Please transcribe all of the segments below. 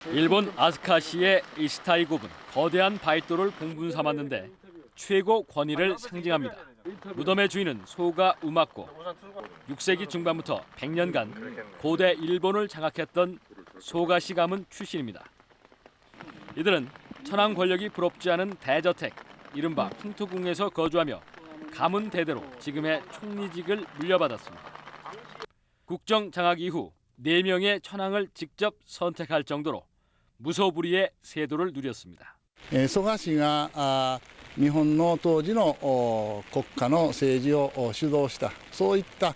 일본 아스카시의 이시타이 곱은 거대한 바이토를 봉분 삼았는데 최고 권위를 상징합니다. 무덤의 주인은 소가 우마코. 6세기 중반부터 100년간 고대 일본을 장악했던 소가시 가문 출신입니다. 이들은 천황 권력이 부럽지 않은 대저택, 이른바 풍토궁에서 거주하며 가문 대대로 지금의 총리직을 물려받았습니다. 국정 장악 이후 4명의 천황을 직접 선택할 정도로 무소불위의 세도를 누렸습니다. 蘇我氏が日本の当時の国家の政治を主導したそういった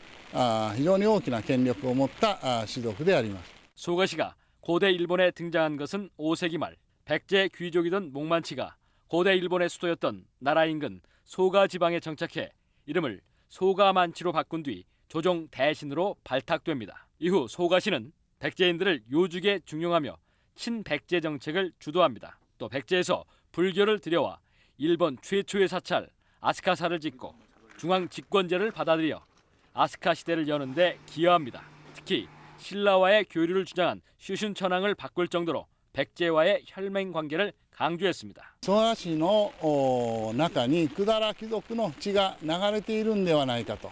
非常に大きな権力を持った氏族であります。 소가시가 고대 일본에 등장한 것은 5세기 말 백제 귀족이던 목만치가 고대 일본의 수도였던 나라 인근 소가 지방에 정착해 이름을 소가만치로 바꾼 뒤 조종 대신으로 발탁됩니다. 이후 소가시는 백제인들을 요직에 중용하며 친백제 정책을 주도합니다. 또 백제에서 불교를 들여와 일본 최초의 사찰 아스카사를 짓고 중앙 집권제를 받아들여 아스카 시대를 여는 데 기여합니다. 특히 신라와의 교류를 주장한 슈슌 천황을 바꿀 정도로 백제와의 혈맹 관계를 강조했습니다. 蘇我氏の中に百済貴族の血が流れているんではないかと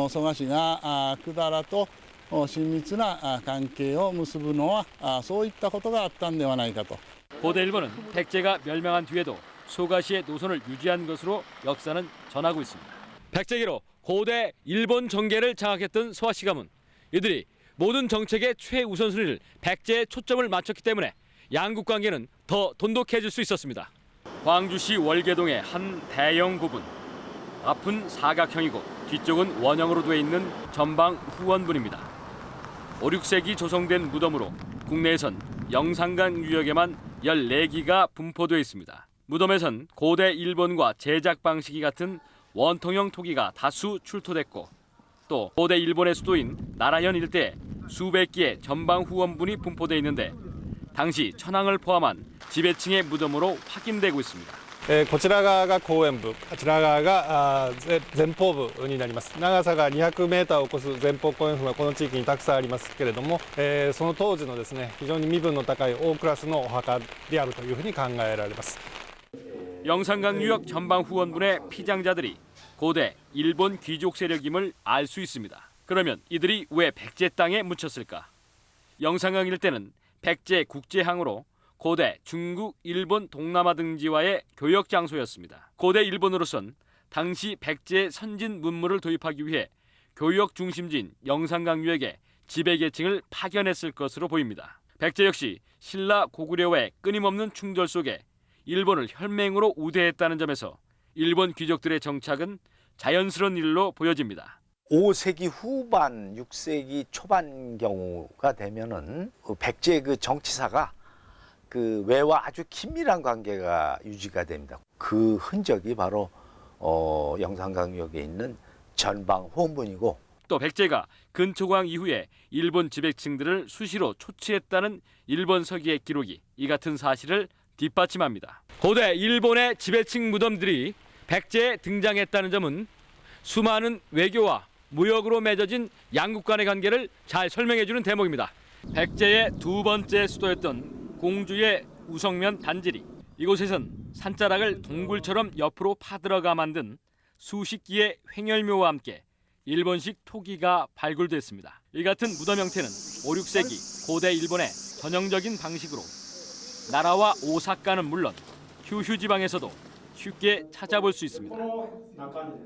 蘇我氏が百済と親密な関係を結ぶのはそういったことがあったんではないかと 고대 일본은 백제가 멸망한 뒤에도 소가시의 노선을 유지한 것으로 역사는 전하고 있습니다. 백제기로 고대 일본 정계를 장악했던 소아시 가문. 이들이 모든 정책의 최우선순위를 백제에 초점을 맞췄기 때문에 양국 관계는 더 돈독해질 수 있었습니다. 광주시 월계동의 한 대형 고분. 앞은 사각형이고 뒤쪽은 원형으로 돼 있는 전방 후원분입니다. 5, 6세기 조성된 무덤으로 국내에선 영산강 유역에만 14기가 분포되어 있습니다. 무덤에선 고대 일본과 제작 방식이 같은 원통형 토기가 다수 출토됐고 또 고대 일본의 수도인 나라현 일대에 수백 기의 전방 후원분이 분포되어 있는데 당시 천황을 포함한 지배층의 무덤으로 확인되고 있습니다. こちら側が後円部、こちら側が前方部になります。長さが200メーターを超す前方後円墳はこの地域にたくさんありますけれども、その当時のですね、非常に身分の高い大クラスのお墓であるというふうに考えられます。 영산강 유역 전방 후원분의 피장자들이 고대 일본 귀족 세력임을 알 수 있습니다. 그러면 이들이 왜 백제 땅에 묻혔을까? 영산강 일대는 백제 국제항으로 고대 중국, 일본, 동남아 등지와의 교역 장소였습니다. 고대 일본으로선 당시 백제의 선진 문물을 도입하기 위해 교역 중심지인 영산강 유역에 지배계층을 파견했을 것으로 보입니다. 백제 역시 신라 고구려와의 끊임없는 충돌 속에 일본을 혈맹으로 우대했다는 점에서 일본 귀족들의 정착은 자연스러운 일로 보여집니다. 5세기 후반, 6세기 초반 경우가 되면은 백제의 그 정치사가 그 외와 아주 긴밀한 관계가 유지가 됩니다. 그 흔적이 바로 영산강역에 있는 전방 후원분이고 또 백제가 근초광 이후에 일본 지배층들을 수시로 초치했다는 일본 서기의 기록이 이 같은 사실을 뒷받침합니다. 고대 일본의 지배층 무덤들이 백제에 등장했다는 점은 수많은 외교와 무역으로 맺어진 양국 간의 관계를 잘 설명해주는 대목입니다. 백제의 두 번째 수도였던 공주의 우성면 단지리. 이곳에선 산자락을 동굴처럼 옆으로 파들어가 만든 수십 기의 횡혈묘와 함께 일본식 토기가 발굴됐습니다. 이 같은 무덤 형태는 5, 6세기 고대 일본의 전형적인 방식으로 나라와 오사카는 물론 큐슈 지방에서도 쉽게 찾아볼 수 있습니다.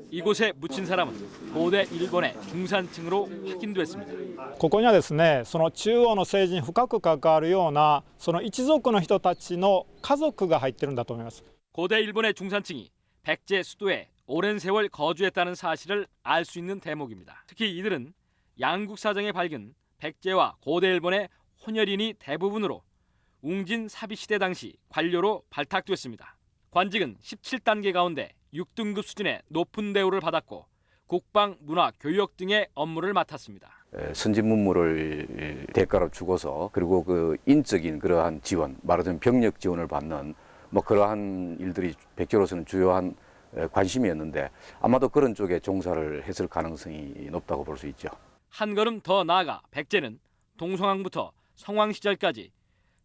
이곳에 묻힌 사람은 고대 일본의 중산층으로 확인됐습니다. ここにはですね、その中央の政治に深く関わるようなその一族の人たちの家族が入ってるんだと思います。 고대 일본의 중산층이 백제 수도에 오랜 세월 거주했다는 사실을 알 수 있는 대목입니다. 특히 이들은 양국 사정에 밝은 백제와 고대 일본의 혼혈인이 대부분으로 웅진 사비 시대 당시 관료로 발탁됐습니다. 관직은 17단계 가운데 6등급 수준의 높은 대우를 받았고 국방, 문화, 교육 등의 업무를 맡았습니다. 선진 문물을 대가로 주고서 그리고 그 인적인 그러한 지원, 말하자면 병력 지원을 받는 뭐 그러한 일들이 백제로서는 주요한 관심이었는데 아마도 그런 쪽에 종사를 했을 가능성이 높다고 볼 수 있죠. 한 걸음 더 나아가 백제는 동성왕부터 성왕 시절까지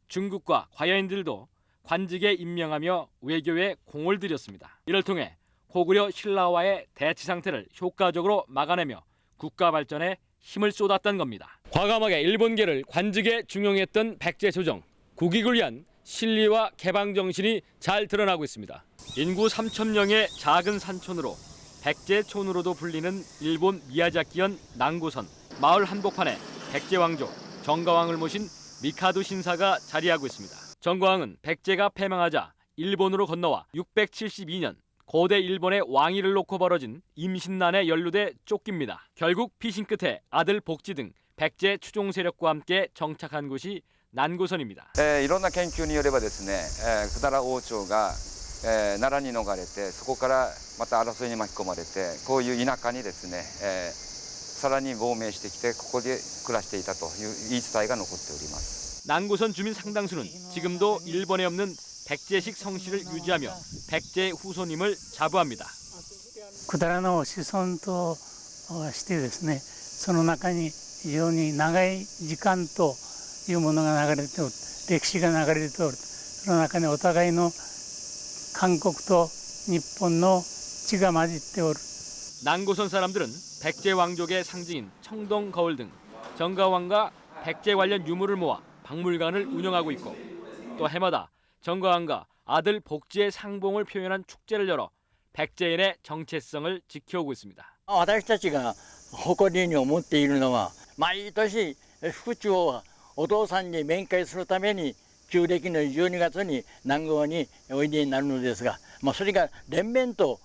중국과 과여인들도 관직에 임명하며 외교에 공을 들였습니다. 이를 통해 고구려 신라와의 대치 상태를 효과적으로 막아내며 국가 발전에 힘을 쏟았던 겁니다. 과감하게 일본계를 관직에 중용했던 백제 조정, 국익을 위한 신리와 개방 정신이 잘 드러나고 있습니다. 인구 3,000명의 작은 산촌으로 백제촌으로도 불리는 일본 미야자키현 난고선 마을 한복판에 백제 왕족 정가왕을 모신 미카도 신사가 자리하고 있습니다. 정가왕은 백제가 패망하자 일본으로 건너와 672년 고대 일본의 왕위를 놓고 벌어진 임신난에 연루돼 쫓깁니다. 결국 피신 끝에 아들 복지 등 백제 추종 세력과 함께 정착한 곳이 난고선입니다. いろんな研究によればですね、百済王朝が、奈良に逃れてそこからまた争いに巻き込まれてこういう田舎にですね、さらに亡命してきてここで暮らしていたという言い伝えが残っております。 난고선 주민 상당수는 지금도 일본에 없는 백제식 성씨를 유지하며 백제 후손임을 자부합니다. 百済の子孫としてですね、その中に非常に長い時間というものが流れておる、歴史が流れておる。その中にお互いの韓国と日本の血が混じっておる。 난고선 사람들은 백제 왕족의 상징인 청동 거울 등 정가왕과 백제 관련 유물을 모아 박물관을 운영하고 있고 또 해마다 정가왕과 아들 복지의 상봉을 표현한 축제를 열어 백제인의 정체성을 지켜오고 있습니다. 私たちが誇りに思っているのは毎年福地をお父さんに面会するために旧暦の12月に南郷においでになるのですが、それが連綿と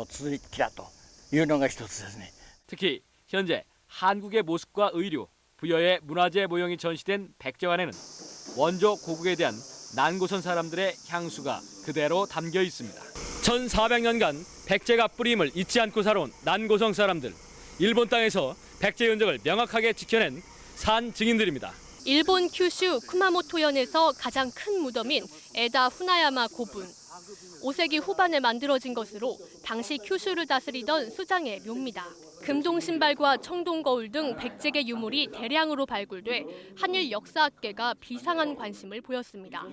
続いてきたというのが一つですね。 특히 현재 한국의 모습과 의류, 부여의 문화재 모형이 전시된 백제관에는 원조 고국에 대한 난고선 사람들의 향수가 그대로 담겨 있습니다. 1400년간 백제가 뿌림을 잊지 않고 살아온 난고성 사람들. 일본 땅에서 백제 흔적을 명확하게 지켜낸 산 증인들입니다. 일본 큐슈 쿠마모토현에서 가장 큰 무덤인 에다 후나야마 고분. 5세기 후반에 만들어진 것으로 당시 큐슈를 다스리던 수장의 묘입니다. 금동 신발과 청동 거울 등 백제계 유물이 대량으로 발굴돼 한일 역사학계가 비상한 관심을 보였습니다.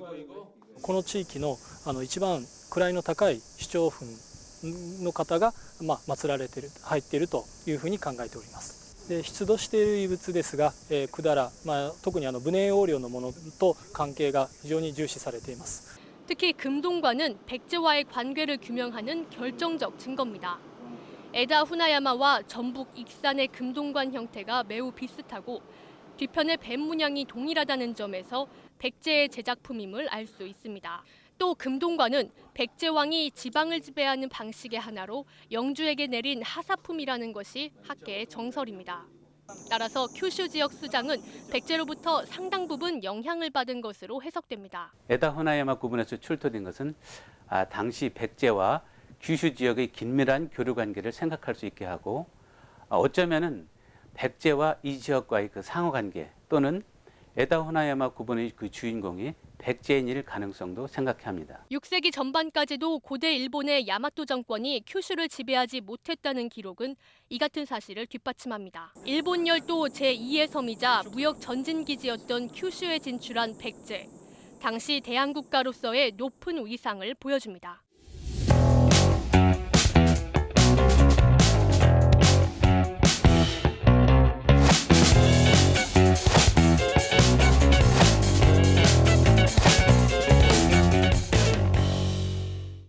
この地域の一番位の高い主張墳の方が祀られている、入っているというふうに考えております。で出土している遺物ですが、百済、特に武寧王陵のものと関係が非常に重視されています。 특히 금동관은 백제와의 관계를 규명하는 결정적 증거입니다. 에다 후나야마와 전북 익산의 금동관 형태가 매우 비슷하고 뒤편의 뱀 문양이 동일하다는 점에서 백제의 제작품임을 알 수 있습니다. 또 금동관은 백제왕이 지방을 지배하는 방식의 하나로 영주에게 내린 하사품이라는 것이 학계의 정설입니다. 따라서 큐슈 지역 수장은 백제로부터 상당 부분 영향을 받은 것으로 해석됩니다. 에다 후나야마 구분에서 출토된 것은 당시 백제와 규슈 지역의 긴밀한 교류 관계를 생각할 수 있게 하고 어쩌면은 백제와 이 지역과의 그 상호 관계 또는 에다 후나야마 구분의 그 주인공이 백제인일 가능성도 생각해 합니다. 6세기 전반까지도 고대 일본의 야마토 정권이 큐슈를 지배하지 못했다는 기록은 이 같은 사실을 뒷받침합니다. 일본 열도 제2의 섬이자 무역 전진기지였던 큐슈에 진출한 백제. 당시 대한국가로서의 높은 위상을 보여줍니다.